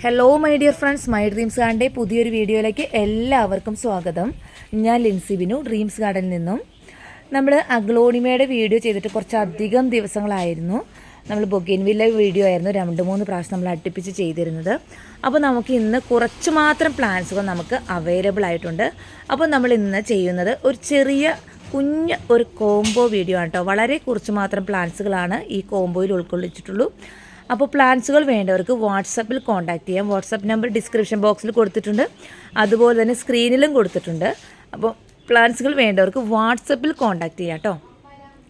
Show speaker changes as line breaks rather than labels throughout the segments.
Hello my dear friends, my dreams ഗാർഡൻ്റെ പുതിയൊരു വീഡിയോയിലേക്ക് എല്ലാവർക്കും സ്വാഗതം. ഞാൻ ലിൻസി ബിനു, ഡ്രീംസ് ഗാർഡനിൽ നിന്നും. നമ്മൾ അഗ്ലോണിമയുടെ വീഡിയോ ചെയ്തിട്ട് കുറച്ചധികം ദിവസങ്ങളായിരുന്നു. നമ്മൾ ബൊഗെയിൻവില്ല വീഡിയോ ആയിരുന്നു 2-3 പ്രാവശ്യം നമ്മൾ അടുപ്പിച്ച് ചെയ്തിരുന്നത്. അപ്പോൾ നമുക്ക് ഇന്ന് കുറച്ച് മാത്രം പ്ലാന്റ്സുകൾ നമുക്ക് അവൈലബിൾ ആയിട്ടുണ്ട്. അപ്പോൾ നമ്മൾ ഇന്ന് ചെയ്യുന്നത് ഒരു ചെറിയ കുഞ്ഞ് ഒരു കോംബോ വീഡിയോ ആണ് കേട്ടോ. വളരെ കുറച്ച് മാത്രം പ്ലാന്റ്സുകളാണ് ഈ കോംബോയിൽ ഉൾക്കൊള്ളിച്ചിട്ടുള്ളൂ. അപ്പോൾ പ്ലാന്റ്സുകൾ വേണ്ടവർക്ക് വാട്സപ്പിൽ കോൺടാക്റ്റ് ചെയ്യാം. വാട്സപ്പ് നമ്പർ ഡിസ്ക്രിപ്ഷൻ ബോക്സിൽ കൊടുത്തിട്ടുണ്ട്, അതുപോലെ തന്നെ സ്ക്രീനിലും കൊടുത്തിട്ടുണ്ട്. അപ്പോൾ പ്ലാന്റ്സുകൾ വേണ്ടവർക്ക് വാട്സപ്പിൽ കോൺടാക്റ്റ് ചെയ്യാം കേട്ടോ.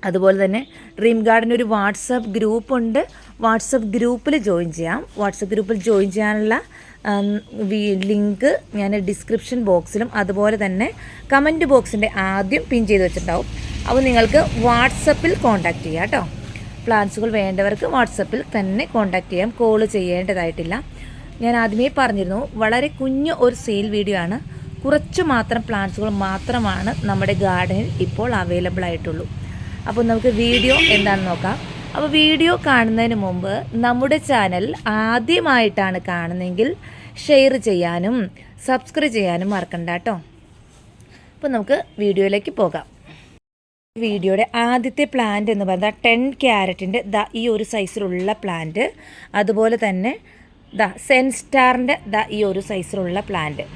അതുപോലെ തന്നെ ഡ്രീം ഗാർഡൻ ഒരു വാട്സപ്പ് ഗ്രൂപ്പുണ്ട്. വാട്സപ്പ് ഗ്രൂപ്പിൽ ജോയിൻ ചെയ്യാം. വാട്സപ്പ് ഗ്രൂപ്പിൽ ജോയിൻ ചെയ്യാനുള്ള ലിങ്ക് ഞാൻ ഡിസ്ക്രിപ്ഷൻ ബോക്സിലും അതുപോലെ തന്നെ കമൻറ്റ് ബോക്സിൻ്റെ ആദ്യം പിൻ ചെയ്ത് വെച്ചിട്ടുണ്ടാവും. അപ്പോൾ നിങ്ങൾക്ക് വാട്സപ്പിൽ കോൺടാക്റ്റ് ചെയ്യാം കേട്ടോ. പ്ലാന്റ്സുകൾ വേണ്ടവർക്ക് വാട്സപ്പിൽ തന്നെ കോൺടാക്റ്റ് ചെയ്യാം, കോൾ ചെയ്യേണ്ടതായിട്ടില്ല. ഞാൻ ആദ്യമേ പറഞ്ഞിരുന്നു, വളരെ കുഞ്ഞു ഒരു സെയിൽ വീഡിയോ ആണ്. കുറച്ച് മാത്രം പ്ലാന്റ്സുകൾ മാത്രമാണ് നമ്മുടെ ഗാർഡനിൽ ഇപ്പോൾ അവൈലബിൾ ആയിട്ടുള്ളൂ. അപ്പോൾ നമുക്ക് വീഡിയോ എന്താണെന്ന് നോക്കാം. അപ്പോൾ വീഡിയോ കാണുന്നതിന് മുമ്പ് നമ്മുടെ ചാനൽ ആദ്യമായിട്ടാണ് കാണുന്നതെങ്കിൽ ഷെയർ ചെയ്യാനും സബ്സ്ക്രൈബ് ചെയ്യാനും മറക്കണ്ട കേട്ടോ. അപ്പോൾ നമുക്ക് വീഡിയോയിലേക്ക് പോകാം. വീഡിയോയുടെ ആദ്യത്തെ പ്ലാന്റ് എന്ന് പറയുന്നത് 10 ക്യാരറ്റിൻ്റെ ഈ ഒരു സൈസിലുള്ള പ്ലാന്റ്, അതുപോലെ തന്നെ സെൻസ്റ്റാറിൻ്റെ ഈ ഒരു സൈസിലുള്ള പ്ലാന്റ്.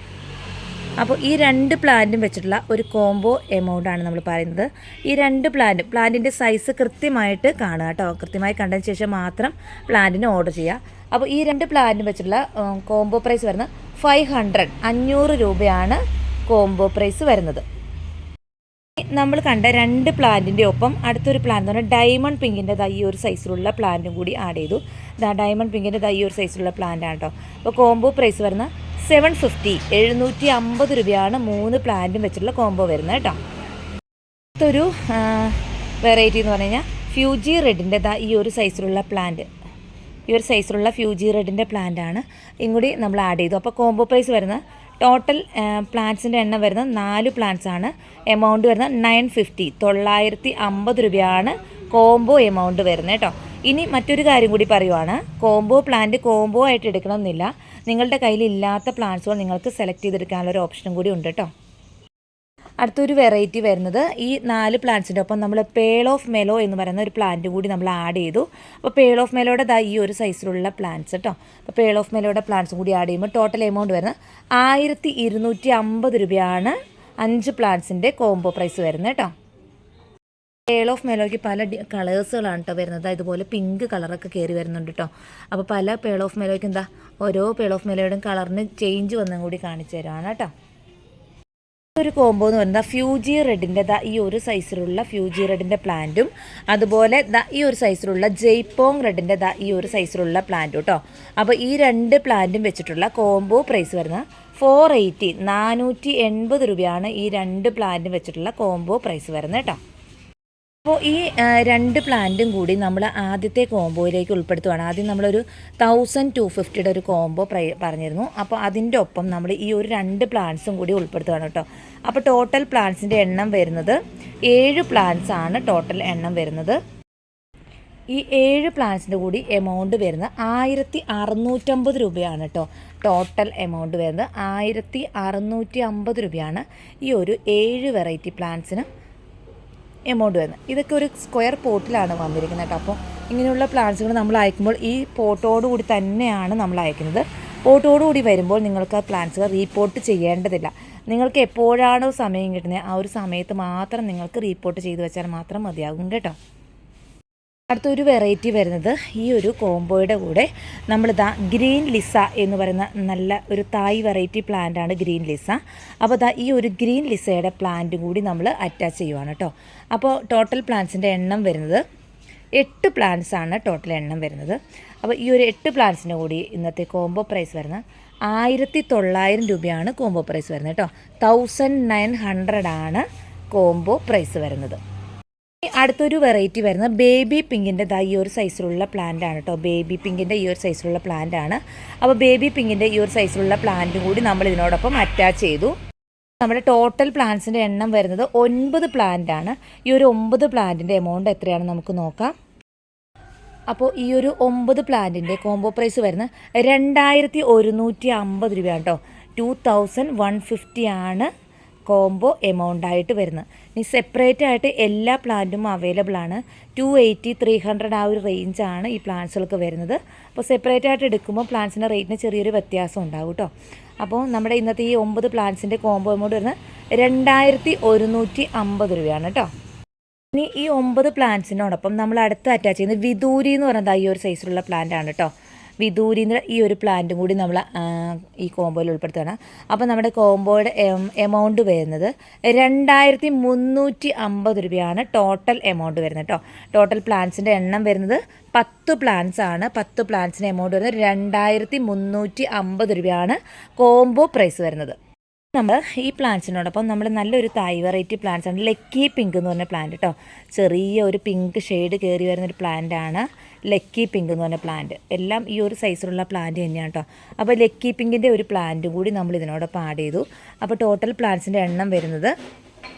അപ്പോൾ ഈ 2 പ്ലാന്റും വെച്ചിട്ടുള്ള ഒരു കോംബോ എമൗണ്ടാണ് നമ്മൾ പറയുന്നത്. ഈ 2 പ്ലാന്റിൻ്റെ സൈസ് കൃത്യമായിട്ട് കാണുക കേട്ടോ. കൃത്യമായി കണ്ടതിന് ശേഷം മാത്രം പ്ലാന്റിന് ഓർഡർ ചെയ്യുക. അപ്പോൾ ഈ 2 പ്ലാന്റും വെച്ചിട്ടുള്ള കോംബോ പ്രൈസ് വരുന്നത് 500 രൂപയാണ് കോംബോ പ്രൈസ് വരുന്നത്. നമ്മൾ കണ്ട 2 പ്ലാന്റിൻ്റെ ഒപ്പം അടുത്തൊരു പ്ലാന്റ് എന്ന് പറഞ്ഞാൽ ഡയമണ്ട് പിങ്കിൻ്റെ ഈ ഒരു സൈസിലുള്ള പ്ലാന്റും കൂടി ആഡ് ചെയ്തു. ഡയമണ്ട് പിങ്കിൻ്റെ ഈ ഒരു സൈസിലുള്ള പ്ലാന്റ് ആണ് കേട്ടോ. അപ്പോൾ കോംബോ പ്രൈസ് വരുന്ന 750 രൂപയാണ് 3 പ്ലാന്റും വെച്ചിട്ടുള്ള കോംബോ വരുന്നത് കേട്ടോ. അടുത്തൊരു വെറൈറ്റി എന്ന് പറഞ്ഞു കഴിഞ്ഞാൽ ഫ്യൂജി റെഡിൻ്റെ ഈ ഒരു സൈസിലുള്ള പ്ലാന്റ്. ഈ ഒരു സൈസിലുള്ള ഫ്യൂജി റെഡിൻ്റെ പ്ലാന്റ് ആണ് ഇങ്ങോട്ട് നമ്മൾ ആഡ് ചെയ്തു. അപ്പോൾ കോംബോ പ്രൈസ് വരുന്ന ടോട്ടൽ പ്ലാന്റ്സിൻ്റെ എണ്ണം വരുന്നത് 4 പ്ലാന്റ്സ് ആണ്. എമൗണ്ട് വരുന്നത് 950 രൂപയാണ് കോംബോ എമൗണ്ട് വരുന്നത് കേട്ടോ. ഇനി മറ്റൊരു കാര്യം കൂടി പറയുവാണ്, കോംബോ പ്ലാന്റ് കോംബോ ആയിട്ട് എടുക്കണമെന്നില്ല. നിങ്ങളുടെ കയ്യിൽ ഇല്ലാത്ത പ്ലാന്റ്സുകൾ നിങ്ങൾക്ക് സെലക്ട് ചെയ്തെടുക്കാനുള്ള ഒരു ഓപ്ഷനും കൂടി ഉണ്ട് കേട്ടോ. അടുത്തൊരു വെറൈറ്റി വരുന്നത് ഈ 4 പ്ലാന്റ്സിൻ്റെ ഒപ്പം നമ്മൾ പേൾ ഓഫ് മെലോ എന്ന് പറയുന്ന ഒരു പ്ലാന്റ് കൂടി നമ്മൾ ആഡ് ചെയ്തു. അപ്പോൾ പേൾ ഓഫ് മെലോയുടെ ഈ ഒരു സൈസിലുള്ള പ്ലാന്റ്സ് കേട്ടോ. അപ്പോൾ പേൾ ഓഫ് മെലോയുടെ പ്ലാന്റ്സും കൂടി ആഡ് ചെയ്യുമ്പോൾ ടോട്ടൽ എമൗണ്ട് വരുന്നത് 1250 രൂപയാണ് 5 പ്ലാന്റ്സിൻ്റെ കോംബോ പ്രൈസ് വരുന്നത് കേട്ടോ. പേൾ ഓഫ് മെലോയ്ക്ക് പല കളേഴ്സുകളാണ് കേട്ടോ വരുന്നത്. ഇതുപോലെ പിങ്ക് കളറൊക്കെ കയറി വരുന്നുണ്ട് കേട്ടോ. അപ്പോൾ പല പേൾ ഓഫ് മെലോയ്ക്ക് ഓരോ പേൾ ഓഫ് മെലോയുടെയും കളറിന് ചേഞ്ച് വന്നും കൂടി കാണിച്ചു തരുവാണ് കേട്ടോ. ഒരു കോംബോ എന്ന് പറയുന്നത് ഫ്യൂജി റെഡിൻ്റെ ഈ ഒരു സൈസിലുള്ള ഫ്യൂജി റെഡിൻ്റെ പ്ലാന്റും അതുപോലെ ഈ ഒരു സൈസിലുള്ള ജയ്പോങ് റെഡിൻ്റെ ഈ ഒരു സൈസിലുള്ള പ്ലാന്റും കേട്ടോ. അപ്പോൾ ഈ 2 പ്ലാന്റും വെച്ചിട്ടുള്ള കോംബോ പ്രൈസ് വരുന്നത് 480 രൂപയാണ് ഈ 2 പ്ലാന്റും വെച്ചിട്ടുള്ള കോംബോ പ്രൈസ് വരുന്നത് കേട്ടോ. അപ്പോൾ ഈ 2 പ്ലാന്റും കൂടി നമ്മൾ ആദ്യത്തെ കോംബോയിലേക്ക് ഉൾപ്പെടുത്തുകയാണ്. ആദ്യം നമ്മളൊരു 1250 ഒരു കോംബോ പറഞ്ഞിരുന്നു. അപ്പോൾ അതിൻ്റെ ഒപ്പം നമ്മൾ ഈ ഒരു 2 പ്ലാന്റ്സും കൂടി ഉൾപ്പെടുത്തുകയാണ് കേട്ടോ. അപ്പോൾ ടോട്ടൽ പ്ലാന്റ്സിൻ്റെ എണ്ണം വരുന്നത് 7 പ്ലാന്റ്സ് ആണ് ടോട്ടൽ എണ്ണം വരുന്നത്. ഈ 7 പ്ലാന്റ്സിൻ്റെ കൂടി എമൗണ്ട് വരുന്നത് 1650 രൂപയാണ് കേട്ടോ. ടോട്ടൽ എമൗണ്ട് വരുന്നത് 1650 രൂപയാണ് ഈ ഒരു 7 വെറൈറ്റി പ്ലാന്റ്സിന് എമൗണ്ട് വരുന്നത്. ഇതൊക്കെ ഒരു സ്ക്വയർ പോട്ടിലാണ് വന്നിരിക്കുന്നത് കേട്ടോ. അപ്പോൾ ഇങ്ങനെയുള്ള പ്ലാന്റ്സുകൾ നമ്മൾ അയക്കുമ്പോൾ ഈ പോട്ടോടുകൂടി തന്നെയാണ് നമ്മൾ അയക്കുന്നത്. പോട്ടോടുകൂടി വരുമ്പോൾ നിങ്ങൾക്ക് ആ പ്ലാന്റ്സുകൾ റീപോർട്ട് ചെയ്യേണ്ടതില്ല. നിങ്ങൾക്ക് എപ്പോഴാണോ സമയം കിട്ടുന്നത് ആ ഒരു സമയത്ത് മാത്രം നിങ്ങൾക്ക് റീപോർട്ട് ചെയ്ത് വെച്ചാൽ മാത്രം മതിയാകും കേട്ടോ. അടുത്തൊരു വെറൈറ്റി വരുന്നത് ഈ ഒരു കോംബോയുടെ കൂടെ നമ്മൾ ഗ്രീൻ ലിസ എന്ന് പറയുന്ന നല്ല ഒരു തായ് വെറൈറ്റി പ്ലാന്റ് ആണ് ഗ്രീൻ ലിസ. അപ്പോൾ ഈ ഒരു ഗ്രീൻ ലിസയുടെ പ്ലാന്റും കൂടി നമ്മൾ അറ്റാച്ച് ചെയ്യുവാണ് കേട്ടോ. അപ്പോൾ ടോട്ടൽ പ്ലാന്റ്സിൻ്റെ എണ്ണം വരുന്നത് 8 പ്ലാന്റ്സ് ആണ് ടോട്ടൽ എണ്ണം വരുന്നത്. അപ്പോൾ ഈ ഒരു 8 പ്ലാന്റ്സിൻ്റെ കൂടി ഇന്നത്തെ കോംബോ പ്രൈസ് വരുന്നത് 1900 രൂപയാണ് കോംബോ പ്രൈസ് വരുന്നത് കേട്ടോ. 1900 ആണ് കോംബോ പ്രൈസ് വരുന്നത്. അടുത്തൊരു വെറൈറ്റി വരുന്നത് ബേബി പിങ്കിൻ്റെ ഈ ഒരു സൈസിലുള്ള പ്ലാന്റ് ആണ് കേട്ടോ. ബേബി പിങ്കിൻ്റെ ഈ ഒരു സൈസിലുള്ള പ്ലാന്റ് ആണ്. അപ്പോൾ ബേബി പിങ്കിൻ്റെ ഈ ഒരു സൈസിലുള്ള പ്ലാന്റും കൂടി നമ്മൾ ഇതിനോടൊപ്പം അറ്റാച്ച് ചെയ്തു. നമ്മുടെ ടോട്ടൽ പ്ലാന്റ്സിൻ്റെ എണ്ണം വരുന്നത് 9 പ്ലാന്റ് ആണ്. ഈ ഒരു 9 പ്ലാന്റിൻ്റെ എമൗണ്ട് എത്രയാണെന്ന് നമുക്ക് നോക്കാം. അപ്പോൾ ഈ ഒരു 9 പ്ലാന്റിൻ്റെ കോംബോ പ്രൈസ് വരുന്നത് 2150 രൂപയാണ് കേട്ടോ. 2150 ആണ് കോംബോ എമൗണ്ട് ആയിട്ട് വരുന്നത്. ഇനി സെപ്പറേറ്റ് ആയിട്ട് എല്ലാ പ്ലാന്റും അവൈലബിൾ ആണ്. 280, 300 ആ ഒരു റേഞ്ചാണ് ഈ പ്ലാന്റ്സുകൾക്ക് വരുന്നത്. അപ്പോൾ സെപ്പറേറ്റ് ആയിട്ട് എടുക്കുമ്പോൾ പ്ലാന്റ്സിൻ്റെ റേറ്റിന് ചെറിയൊരു വ്യത്യാസം ഉണ്ടാകും കേട്ടോ. അപ്പോൾ നമ്മുടെ ഇന്നത്തെ ഈ 9 പ്ലാന്റ്സിൻ്റെ കോംബോ എമൗണ്ട് വരുന്നത് 2150 രൂപയാണ് കേട്ടോ. ഇനി ഈ 9 പ്ലാന്റ്സിനോടൊപ്പം നമ്മൾ അടുത്ത് അറ്റാച്ച് ചെയ്യുന്നത് വിദൂരി എന്ന് പറയുന്നത് ഈ ഒരു സൈസിലുള്ള പ്ലാന്റ് ആണ് കേട്ടോ. വിദൂരിന്ന് ഈ ഒരു പ്ലാന്റും കൂടി നമ്മൾ ഈ കോംബോയിൽ ഉൾപ്പെടുത്തുകയാണ്. അപ്പോൾ നമ്മുടെ കോംബോയുടെ എമൗണ്ട് വരുന്നത് 2350 രൂപയാണ് ടോട്ടൽ എമൗണ്ട് വരുന്നത് കേട്ടോ. ടോട്ടൽ പ്ലാന്റ്സിൻ്റെ എണ്ണം വരുന്നത് 10 പ്ലാന്റ്സ് ആണ്. 10 പ്ലാന്റ്സിൻ്റെ എമൗണ്ട് വരുന്നത് 2350 രൂപയാണ് കോംബോ പ്രൈസ് വരുന്നത്. നമ്മൾ ഈ പ്ലാന്റ്സിനോടൊപ്പം നമ്മൾ നല്ലൊരു തായ് വെറൈറ്റി പ്ലാന്റ്സ് ആണ്. ലക്കി പിങ്ക് എന്ന് പറഞ്ഞ പ്ലാന്റ് കേട്ടോ. ചെറിയ ഒരു പിങ്ക് ഷെയ്ഡ് കയറി വരുന്നൊരു പ്ലാന്റാണ് ലക്കി പിങ്ക് എന്ന് പറഞ്ഞ പ്ലാന്റ്. എല്ലാം ഈ ഒരു സൈസിലുള്ള പ്ലാന്റ് തന്നെയാണ് കേട്ടോ. അപ്പോൾ ലക്കി പിങ്കിൻ്റെ ഒരു പ്ലാന്റും കൂടി നമ്മൾ ഇതിനോടൊപ്പം ആഡ് ചെയ്തു. അപ്പോൾ ടോട്ടൽ പ്ലാന്റ്സിൻ്റെ എണ്ണം വരുന്നത്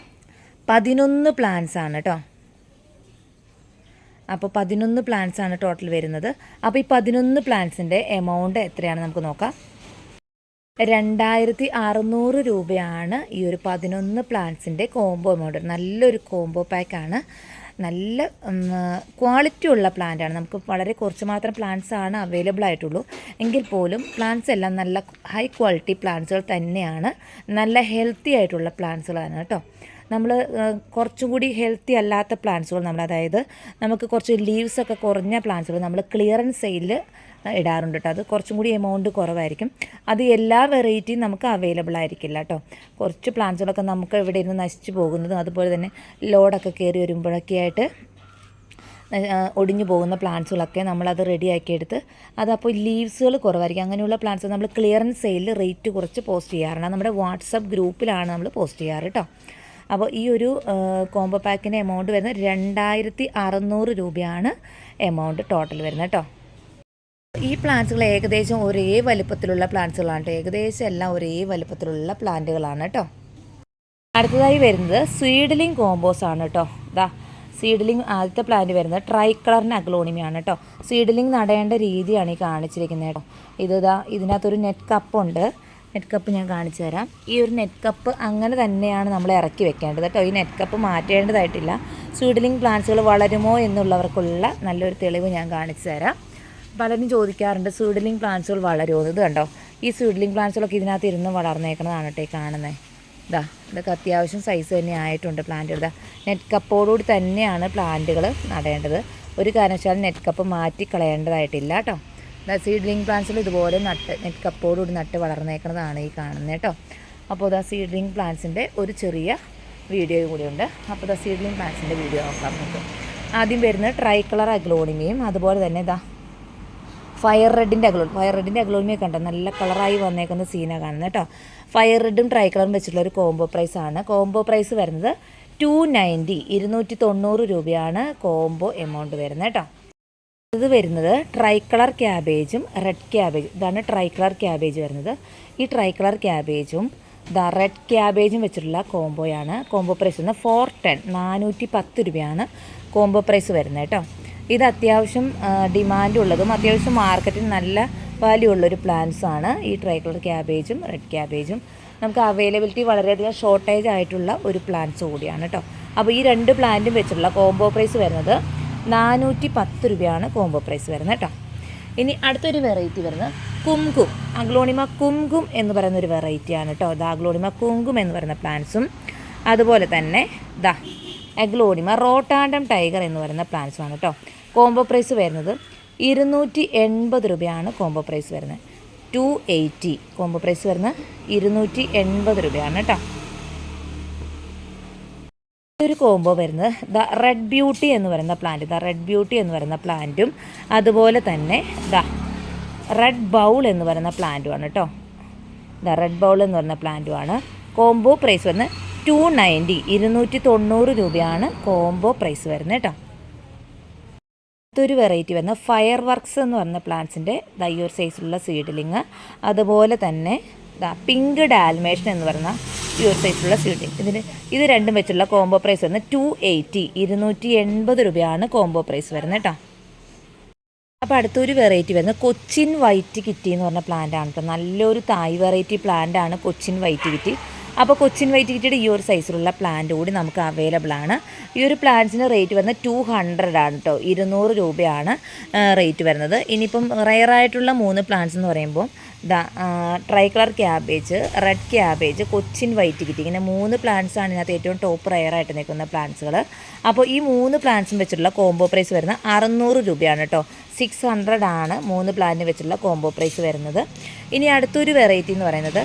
11 പ്ലാന്റ്സ് ആണ് കേട്ടോ. അപ്പോൾ 11 പ്ലാന്റ്സ് ആണ് ടോട്ടൽ വരുന്നത്. അപ്പോൾ ഈ 11 പ്ലാന്റ്സിൻ്റെ എമൗണ്ട് എത്രയാണ് നമുക്ക് നോക്കാം. 2600 രൂപയാണ് ഈ ഒരു 11 പ്ലാന്റ്സിൻ്റെ കോംബോ എമൗണ്ട്. നല്ലൊരു കോംബോ പാക്കാണ്. നല്ല ക്വാളിറ്റി ഉള്ള പ്ലാന്റാണ്. നമുക്ക് വളരെ കുറച്ച് മാത്രം പ്ലാന്റ്സ് ആണ് അവൈലബിൾ ആയിട്ടുള്ളൂ. എങ്കിൽ പോലും പ്ലാന്റ്സ് എല്ലാം നല്ല ഹൈ ക്വാളിറ്റി പ്ലാന്റ്സുകൾ തന്നെയാണ്. നല്ല ഹെൽത്തി ആയിട്ടുള്ള പ്ലാന്റ്സുകളാണ് കേട്ടോ. നമ്മൾ കുറച്ചും കൂടി ഹെൽത്തി അല്ലാത്ത പ്ലാന്റ്സുകൾ അതായത് നമുക്ക് കുറച്ച് ലീവ്സൊക്കെ കുറഞ്ഞ പ്ലാന്റ്സുകൾ നമ്മൾ ക്ലിയറൻസ് സെയിലിൽ ഇടാറുണ്ട് കേട്ടോ. അത് കുറച്ചും കൂടി എമൗണ്ട് കുറവായിരിക്കും. അത് എല്ലാ വെറൈറ്റിയും നമുക്ക് അവൈലബിൾ ആയിരിക്കില്ല കേട്ടോ. കുറച്ച് പ്ലാന്റ്സുകളൊക്കെ നമുക്ക് ഇവിടെ ഇരുന്ന് നശിച്ചു പോകുന്നതും അതുപോലെ തന്നെ ലോഡൊക്കെ കയറി വരുമ്പോഴൊക്കെ ആയിട്ട് ഒടിഞ്ഞു പോകുന്ന പ്ലാന്റ്സുകളൊക്കെ നമ്മളത് റെഡിയാക്കിയെടുത്ത് അതപ്പോൾ ലീവ്സുകൾ കുറവായിരിക്കും. അങ്ങനെയുള്ള പ്ലാന്റ്സ് നമ്മൾ ക്ലിയറൻസ് സെയിലിൽ റേറ്റ് കുറച്ച് പോസ്റ്റ് ചെയ്യാറുണ്ട്. നമ്മുടെ വാട്സപ്പ് ഗ്രൂപ്പിലാണ് നമ്മൾ പോസ്റ്റ് ചെയ്യാറ് കേട്ടോ. അപ്പോൾ ഈ ഒരു കോംബോ പാക്കിൻ്റെ എമൗണ്ട് വരുന്നത് 2600 രൂപയാണ് എമൗണ്ട് ടോട്ടൽ വരുന്നത് കേട്ടോ. ഈ പ്ലാന്റ്സുകൾ ഏകദേശം ഒരേ വലുപ്പത്തിലുള്ള പ്ലാന്റ്സുകളാണ് കേട്ടോ. ഏകദേശം എല്ലാം ഒരേ വലുപ്പത്തിലുള്ള പ്ലാന്റുകളാണ് കേട്ടോ. അടുത്തതായി വരുന്നത് സീഡ്ലിംഗ് കോമ്പോസ് ആണ് കേട്ടോ. സീഡ്ലിംഗ് ആദ്യത്തെ പ്ലാന്റ് വരുന്നത് ട്രൈ കളറിന് അഗ്ലോണിമയാണ് കേട്ടോ. സീഡ്ലിംഗ് നടേണ്ട രീതിയാണ് ഈ കാണിച്ചിരിക്കുന്നത് കേട്ടോ. ഇതിനകത്തൊരു നെറ്റ് കപ്പുണ്ട്. നെറ്റ് കപ്പ് ഞാൻ കാണിച്ചു തരാം. ഈ ഒരു നെറ്റ് കപ്പ് അങ്ങനെ തന്നെയാണ് നമ്മൾ ഇറക്കി വെക്കേണ്ടത് കേട്ടോ. ഈ നെറ്റ് കപ്പ് മാറ്റേണ്ടതായിട്ടില്ല. സീഡ്ലിംഗ് പ്ലാന്റ്സുകൾ വളരുമോ എന്നുള്ളവർക്കുള്ള നല്ലൊരു തെളിവ് ഞാൻ കാണിച്ചു തരാം. പലരും ചോദിക്കാറുണ്ട് സീഡ്ലിംഗ് പ്ലാന്റ്സുകൾ വളരുമോ. ഇത് കണ്ടോ, ഈ സീഡ്ലിംഗ് പ്ലാന്റ്സുകളൊക്കെ ഇതിനകത്ത് ഇരുന്ന് വളർന്നേക്കണതാണ് കേട്ടോ ഈ കാണുന്നത്. ഇതൊക്കെ അത്യാവശ്യം സൈസ് തന്നെ ആയിട്ടുണ്ട് പ്ലാന്റുകൾ. നെറ്റ് കപ്പോടുകൂടി തന്നെയാണ് പ്ലാന്റുകൾ നടേണ്ടത്. ഒരു കാരണവശാലും നെറ്റ് കപ്പ് മാറ്റി കളയേണ്ടതായിട്ടില്ല കേട്ടോ. സീഡ്ലിംഗ് പ്ലാന്റ്സുകൾ ഇതുപോലെ നെറ്റ് കപ്പോടുകൂടി നട്ട് വളർന്നേക്കുന്നതാണ് ഈ കാണുന്നത് കേട്ടോ. അപ്പോൾ സീഡ്ലിംഗ് പ്ലാന്റ്സിൻ്റെ ഒരു ചെറിയ വീഡിയോയും കൂടിയുണ്ട്. അപ്പോൾ സീഡ്ലിംഗ് പ്ലാന്റ്സിൻ്റെ വീഡിയോ നോക്കാം നമുക്ക്. ആദ്യം വരുന്നത് ട്രൈ കളർ അഗ്ലോണിമയും അതുപോലെ തന്നെ ഫയർ റെഡിൻ്റെ അഗ്ലോണിമയെ കണ്ടോ നല്ല കളറായി വന്നേക്കുന്ന സീനാണ് കാണുന്നത് കേട്ടോ. ഫയർ റെഡും ട്രൈ കളറും വെച്ചിട്ടുള്ള ഒരു കോംബോ പ്രൈസാണ്. കോംബോ പ്രൈസ് വരുന്നത് 290 രൂപയാണ് കോംബോ എമൗണ്ട് വരുന്നത് കേട്ടോ. ഇത് വരുന്നത് ട്രൈ കളർ ക്യാബേജും റെഡ് ക്യാബേജ്. ഇതാണ് ട്രൈ കളർ ക്യാബേജ് വരുന്നത്. ഈ ട്രൈ കളർ ക്യാബേജും റെഡ് ക്യാബേജും വെച്ചിട്ടുള്ള കോംബോയാണ്. കോംബോ പ്രൈസ് വരുന്നത് 410 രൂപയാണ് കോംബോ പ്രൈസ് വരുന്നത് കേട്ടോ. ഇത് അത്യാവശ്യം ഡിമാൻഡുള്ളതും അത്യാവശ്യം മാർക്കറ്റിൽ നല്ല വാല്യൂ ഉള്ളൊരു പ്ലാന്റ്സ് ആണ് ഈ ട്രൈ കളർ ക്യാബേജും റെഡ് ക്യാബേജും. നമുക്ക് അവൈലബിലിറ്റി വളരെയധികം ഷോർട്ടേജ് ആയിട്ടുള്ള ഒരു പ്ലാന്റ്സ് കൂടിയാണ് കേട്ടോ. അപ്പോൾ ഈ 2 പ്ലാന്റും വെച്ചിട്ടുള്ള കോംബോ പ്രൈസ് വരുന്നത് 410 രൂപയാണ് കോംബോ പ്രൈസ് വരുന്നത് കേട്ടോ. ഇനി അടുത്തൊരു വെറൈറ്റി വരുന്നത് കുംകും, അഗ്ലോണിമ കുംകും എന്ന് പറയുന്നൊരു വെറൈറ്റിയാണ് കേട്ടോ. അഗ്ലോണിമ കുംകും എന്ന് പറയുന്ന പ്ലാന്റ്സും അതുപോലെ തന്നെ അഗ്ലോണിമ റോട്ടാണ്ടം ടൈഗർ എന്ന് പറയുന്ന പ്ലാന്റ്സുമാണ് കേട്ടോ. കോംബോ പ്രൈസ് വരുന്നത് 280 രൂപയാണ് കോംബോ പ്രൈസ് വരുന്നത്. 280 കോംബോ പ്രൈസ് വരുന്നത് 280 രൂപയാണ് കേട്ടോ. ഒരു കോംബോ വരുന്നത് റെഡ് ബ്യൂട്ടി എന്ന് പറയുന്ന പ്ലാന്റ്. റെഡ് ബ്യൂട്ടി എന്ന് പറയുന്ന പ്ലാന്റും അതുപോലെ തന്നെ റെഡ് ബൗൾ എന്ന് പറയുന്ന പ്ലാന്റുമാണ് കേട്ടോ. റെഡ് ബൗൾ എന്ന് പറയുന്ന പ്ലാന്റുമാണ്. കോംബോ പ്രൈസ് വരുന്നത് 290 രൂപയാണ് കോംബോ പ്രൈസ് വരുന്നത് കേട്ടോ. അടുത്തൊരു വെറൈറ്റി വരുന്നത് ഫയർ വർക്ക്സ് എന്ന് പറയുന്ന പ്ലാന്റ്സിൻ്റെ ഈ ഒരു സൈസിലുള്ള സീഡ്ലിങ്, അതുപോലെ തന്നെ പിങ്ക് ഡാൽമേഷൻ എന്ന് പറയുന്ന ഈ ഒരു സൈസിലുള്ള സീഡ്ലിങ്. ഇത് രണ്ടും വെച്ചുള്ള കോംബോ പ്രൈസ് വരുന്നത് 280 രൂപയാണ് കോംബോ പ്രൈസ് വരുന്നത് കേട്ടോ. അപ്പോൾ അടുത്തൊരു വെറൈറ്റി വരുന്നത് കൊച്ചിൻ വൈറ്റ് കിറ്റി എന്ന് പറഞ്ഞ പ്ലാന്റ് ആണ് കേട്ടോ. നല്ലൊരു തായ് വെറൈറ്റി പ്ലാന്റ് ആണ് കൊച്ചിൻ വൈറ്റ് കിറ്റി. അപ്പോൾ കൊച്ചിൻ വൈറ്റ് കിറ്റിയുടെ ഈ ഒരു സൈസിലുള്ള പ്ലാന്റ് കൂടി നമുക്ക് അവൈലബിൾ ആണ്. ഈ ഒരു പ്ലാന്റ്സിന് റേറ്റ് വരുന്നത് 200 ആണ് കേട്ടോ. 200 രൂപയാണ് റേറ്റ് വരുന്നത്. ഇനിയിപ്പം റെയറായിട്ടുള്ള 3 പ്ലാന്റ്സ് എന്ന് പറയുമ്പോൾ try colour cabbage, red cabbage, Cochin white kitty, ഇങ്ങനെ 3 പ്ലാന്റ്സ് ആണ് ഇതിനകത്ത് ഏറ്റവും ടോപ്പ് റെയറായിട്ട് നിൽക്കുന്ന പ്ലാന്റ്സുകൾ. അപ്പോൾ ഈ 3 പ്ലാന്റ്സും വെച്ചിട്ടുള്ള കോംബോ പ്രൈസ് വരുന്നത് 600 രൂപയാണ് കേട്ടോ. 600 ആണ് 3 പ്ലാന്റിന് വെച്ചിട്ടുള്ള കോംബോ പ്രൈസ് വരുന്നത്. ഇനി അടുത്തൊരു വെറൈറ്റി എന്ന് പറയുന്നത്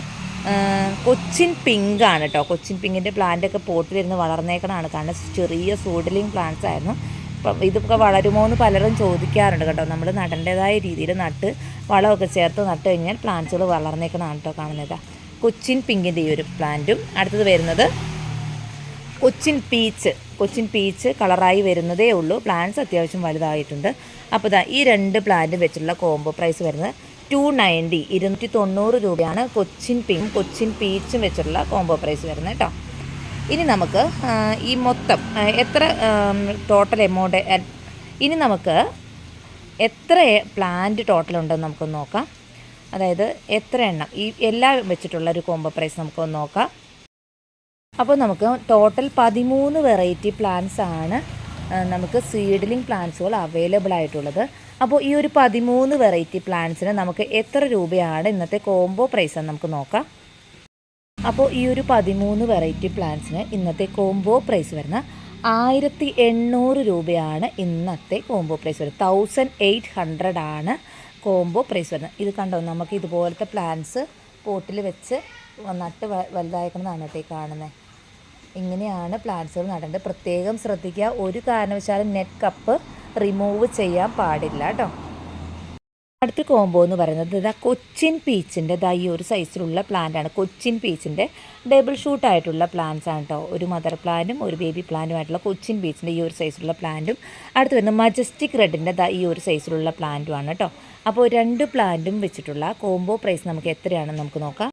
കൊച്ചിൻ പിങ്ക് ആണ് കേട്ടോ. കൊച്ചിൻ പിങ്കിൻ്റെ പ്ലാന്റൊക്കെ പോട്ടിലിരുന്ന് വളർന്നേക്കണതാണ്. കാരണം ചെറിയ സൂഡലിങ് പ്ലാന്റ്സ് ആയിരുന്നു. അപ്പം ഇതൊക്കെ വളരുമോ എന്ന് പലരും ചോദിക്കാറുണ്ട് കേട്ടോ. നമ്മൾ നടേണ്ടതായ രീതിയിൽ നട്ട് വളമൊക്കെ ചേർത്ത് നട്ട് കഴിഞ്ഞാൽ പ്ലാന്റ്സുകൾ വളർന്നേക്കണതാണ് കേട്ടോ കാണുന്നത്. കൊച്ചിൻ പിങ്കിൻ്റെ ഈ ഒരു പ്ലാന്റും. അടുത്തത് വരുന്നത് കൊച്ചിൻ പീച്ച് കളറായി വരുന്നതേ ഉള്ളൂ. പ്ലാന്റ്സ് അത്യാവശ്യം വലുതായിട്ടുണ്ട്. അപ്പോൾ ഈ 2 പ്ലാന്റ് വെച്ചിട്ടുള്ള കോംബോ പ്രൈസ് വരുന്നത് 290 290 രൂപയാണ് കൊച്ചിൻ പീച്ചും വെച്ചിട്ടുള്ള കോംബോ പ്രൈസ് വരുന്നത് കേട്ടോ. ഇനി നമുക്ക് ഈ മൊത്തം എത്ര ടോട്ടൽ എമൗണ്ട്, ഇനി നമുക്ക് എത്ര പ്ലാന്റ് ടോട്ടൽ ഉണ്ടെന്ന് നമുക്കൊന്ന് നോക്കാം. അതായത് എത്ര എണ്ണം ഈ എല്ലാം വെച്ചിട്ടുള്ള ഒരു കോംബോ പ്രൈസ് നമുക്കൊന്ന് നോക്കാം. അപ്പോൾ നമുക്ക് ടോട്ടൽ 13 വെറൈറ്റി പ്ലാന്റ്സ് ആണ് നമുക്ക് സീഡ്ലിംഗ് പ്ലാന്റ്സുകൾ അവൈലബിൾ ആയിട്ടുള്ളത്. അപ്പോൾ ഈ ഒരു 13 വെറൈറ്റി പ്ലാന്റ്സിന് നമുക്ക് എത്ര രൂപയാണ് ഇന്നത്തെ കോംബോ പ്രൈസ് എന്ന് നമുക്ക് നോക്കാം. അപ്പോൾ ഈ ഒരു 13 വെറൈറ്റി പ്ലാന്റ്സിന് ഇന്നത്തെ കോംബോ പ്രൈസ് വരുന്ന 1800 രൂപയാണ് ഇന്നത്തെ കോംബോ പ്രൈസ് വരുന്നത്. 1800 ആണ് കോംബോ പ്രൈസ് വരുന്നത്. ഇത് കണ്ടോ, നമുക്ക് ഇതുപോലത്തെ പ്ലാന്റ്സ് പോട്ടിൽ വെച്ച് നട്ട് വലുതായിരിക്കണമെന്നാണ് കേട്ടോ ഈ കാണുന്നത്. ഇങ്ങനെയാണ് പ്ലാന്റ്സുകൾ നടേണ്ടത്. പ്രത്യേകം ശ്രദ്ധിക്കുക, ഒരു കാരണവശാലും നെറ്റ് കപ്പ് റിമൂവ് ചെയ്യാൻ പാടില്ല കേട്ടോ. അടുത്ത കോംബോ എന്ന് പറയുന്നത് കൊച്ചിൻ പീച്ചിൻ്റെ ഈ ഒരു സൈസിലുള്ള പ്ലാന്റാണ്. കൊച്ചിൻ പീച്ചിൻ്റെ ഡബിൾ ഷൂട്ടായിട്ടുള്ള പ്ലാന്റ്സ് ആണ് കേട്ടോ. ഒരു മദർ പ്ലാന്റും ഒരു ബേബി പ്ലാന്റുമായിട്ടുള്ള കൊച്ചിൻ പീച്ചിൻ്റെ ഈ ഒരു സൈസിലുള്ള പ്ലാന്റും. അടുത്ത് വരുന്നത് മജസ്റ്റിക് റെഡിൻ്റെ ഈ ഒരു സൈസിലുള്ള പ്ലാന്റുമാണ് കേട്ടോ. അപ്പോൾ 2 പ്ലാന്റും വെച്ചിട്ടുള്ള കോംബോ പ്രൈസ് നമുക്ക് എത്രയാണെന്ന് നമുക്ക് നോക്കാം.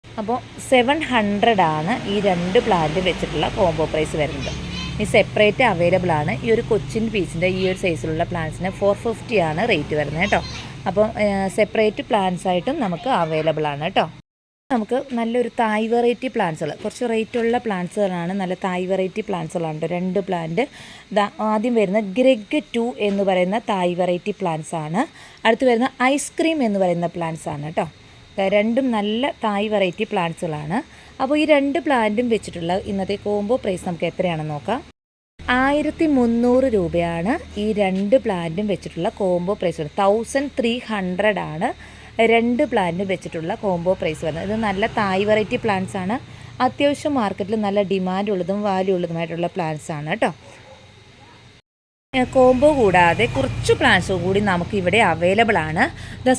അപ്പോൾ 700 ആണ് ഈ 2 പ്ലാന്റ് വെച്ചിട്ടുള്ള കോംബോ പ്രൈസ് വരുന്നത്. ഈ സെപ്പറേറ്റ് അവൈലബിൾ ആണ്. ഈ ഒരു കൊച്ചിൻ പീച്ചിൻ്റെ ഈ ഒരു സൈസിലുള്ള പ്ലാന്റ്സിന് 450 ആണ് റേറ്റ് വരുന്നത് കേട്ടോ. അപ്പോൾ സെപ്പറേറ്റ് പ്ലാന്റ്സ് ആയിട്ടും നമുക്ക് അവൈലബിൾ ആണ് കേട്ടോ. നമുക്ക് നല്ലൊരു തായ് വെറൈറ്റി പ്ലാന്റ്സുകൾ, കുറച്ച് റേറ്റുള്ള പ്ലാന്റ്സുകളാണ്, നല്ല തായ് വെറൈറ്റി പ്ലാന്റ്സുകളാണ്. 2 പ്ലാന്റ്. ആദ്യം വരുന്ന ഗ്രെഗ് 2 എന്ന് പറയുന്ന തായ് വെറൈറ്റി പ്ലാന്റ്സ് ആണ്. അടുത്ത് വരുന്ന ഐസ്ക്രീം എന്ന് പറയുന്ന പ്ലാന്റ്സ് ആണ് കേട്ടോ. 2ഉം നല്ല തായ് വെറൈറ്റി പ്ലാന്റ്സുകളാണ്. അപ്പോൾ ഈ 2 പ്ലാന്റും വെച്ചിട്ടുള്ള ഇന്നത്തെ കോംബോ പ്രൈസ് നമുക്ക് എത്രയാണെന്ന് നോക്കാം. 1300 രൂപയാണ് ഈ 2 പ്ലാന്റും വെച്ചിട്ടുള്ള കോംബോ പ്രൈസ് വരുന്നത്. 1300 ആണ് 2 പ്ലാന്റും വെച്ചിട്ടുള്ള കോംബോ പ്രൈസ് വരുന്നത്. ഇത് നല്ല തായ് വെറൈറ്റി പ്ലാന്റ്സ് ആണ്. അത്യാവശ്യം മാർക്കറ്റിൽ നല്ല ഡിമാൻഡ് ഉള്ളതും വാല്യൂ ഉള്ളതുമായിട്ടുള്ള പ്ലാന്റ്സ് ആണ് കേട്ടോ. കോംബോ കൂടാതെ കുറച്ച് പ്ലാന്റ്സ് കൂടി നമുക്ക് ഇവിടെ അവൈലബിൾ ആണ്.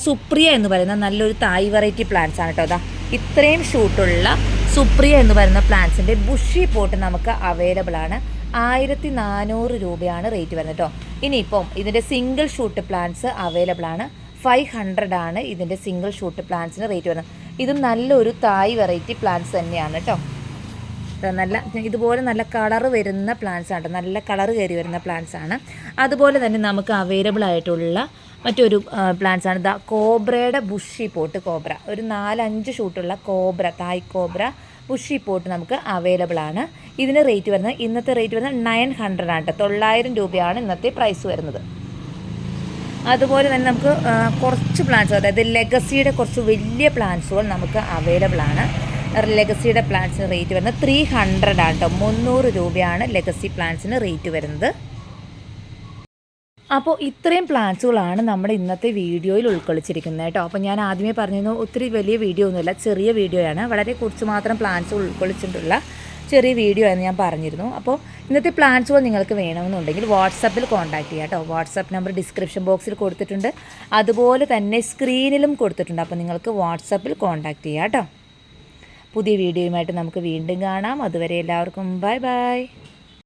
സുപ്രിയ എന്ന് പറയുന്ന നല്ലൊരു തായ് വെറൈറ്റി പ്ലാന്റ്സ് ആണ് കേട്ടോ. ഇത്രയും ഷൂട്ടുള്ള സുപ്രിയ എന്ന് പറയുന്ന പ്ലാന്റ്സിൻ്റെ ബുഷി പോട്ട് നമുക്ക് അവൈലബിൾ ആണ്. 1400 രൂപയാണ് റേറ്റ് വരുന്നത് കേട്ടോ. ഇനിയിപ്പം ഇതിൻ്റെ സിംഗിൾ ഷൂട്ട് പ്ലാന്റ്സ് അവൈലബിൾ ആണ്. 500 ആണ് ഇതിൻ്റെ സിംഗിൾ ഷൂട്ട് പ്ലാന്റ്സിന് റേറ്റ് വരുന്നത്. ഇതും നല്ലൊരു തായ് വെറൈറ്റി പ്ലാന്റ്സ് തന്നെയാണ് കേട്ടോ. നല്ല ഇതുപോലെ നല്ല കളറ് വരുന്ന പ്ലാന്റ്സ് ആണ്, നല്ല കളറ് കയറി വരുന്ന പ്ലാന്റ്സ് ആണ്. അതുപോലെ തന്നെ നമുക്ക് അവൈലബിൾ ആയിട്ടുള്ള മറ്റൊരു പ്ലാന്റ്സ് ആണ് കോബ്രയുടെ ബുഷി പോട്ട്. കോബ്ര ഒരു 4-5 ഷൂട്ടുള്ള കോബ്ര, തായ് കോബ്ര ബുഷി പോട്ട് നമുക്ക് അവൈലബിൾ ആണ്. ഇതിന് റേറ്റ് വരുന്നത് ഇന്നത്തെ റേറ്റ് വരുന്നത് 900 ആണ് കേട്ടോ. 900 രൂപയാണ് ഇന്നത്തെ പ്രൈസ് വരുന്നത്. അതുപോലെ തന്നെ നമുക്ക് കുറച്ച് പ്ലാന്റ്സ്, അതായത് ലെഗസിയുടെ കുറച്ച് വലിയ പ്ലാന്റ്സുകൾ നമുക്ക് അവൈലബിൾ ആണ്. ലെഗസിയുടെ പ്ലാന്റ്സിന് റേറ്റ് വരുന്നത് 300 ആണ് കേട്ടോ. 300 രൂപയാണ് ലെഗസി പ്ലാന്റ്സിന് റേറ്റ് വരുന്നത്. അപ്പോൾ ഇത്രയും പ്ലാന്റ്സുകളാണ് നമ്മുടെ ഇന്നത്തെ വീഡിയോയിൽ ഉൾക്കൊള്ളിച്ചിരിക്കുന്നത് കേട്ടോ. അപ്പോൾ ഞാൻ ആദ്യമേ പറഞ്ഞിരുന്നു ഒത്തിരി വലിയ വീഡിയോ ഒന്നുമില്ല, ചെറിയ വീഡിയോയാണ്. വളരെ കുറച്ച് മാത്രം പ്ലാന്റ്സ് ഉൾക്കൊള്ളിച്ചിട്ടുള്ള ചെറിയ വീഡിയോ എന്ന് ഞാൻ പറഞ്ഞിരുന്നു. അപ്പോൾ ഇന്നത്തെ പ്ലാന്റ്സുകൾ നിങ്ങൾക്ക് വേണമെന്നുണ്ടെങ്കിൽ വാട്സപ്പിൽ കോൺടാക്ട് ചെയ്യാം കേട്ടോ. വാട്സപ്പ് നമ്പർ ഡിസ്ക്രിപ്ഷൻ ബോക്സിൽ കൊടുത്തിട്ടുണ്ട്, അതുപോലെ തന്നെ സ്ക്രീനിലും കൊടുത്തിട്ടുണ്ട്. അപ്പോൾ നിങ്ങൾക്ക് വാട്സപ്പിൽ കോൺടാക്ട് ചെയ്യാം കേട്ടോ. പുതിയ വീഡിയോയുമായിട്ട് നമുക്ക് വീണ്ടും കാണാം. അതുവരെ എല്ലാവർക്കും ബൈ ബൈ.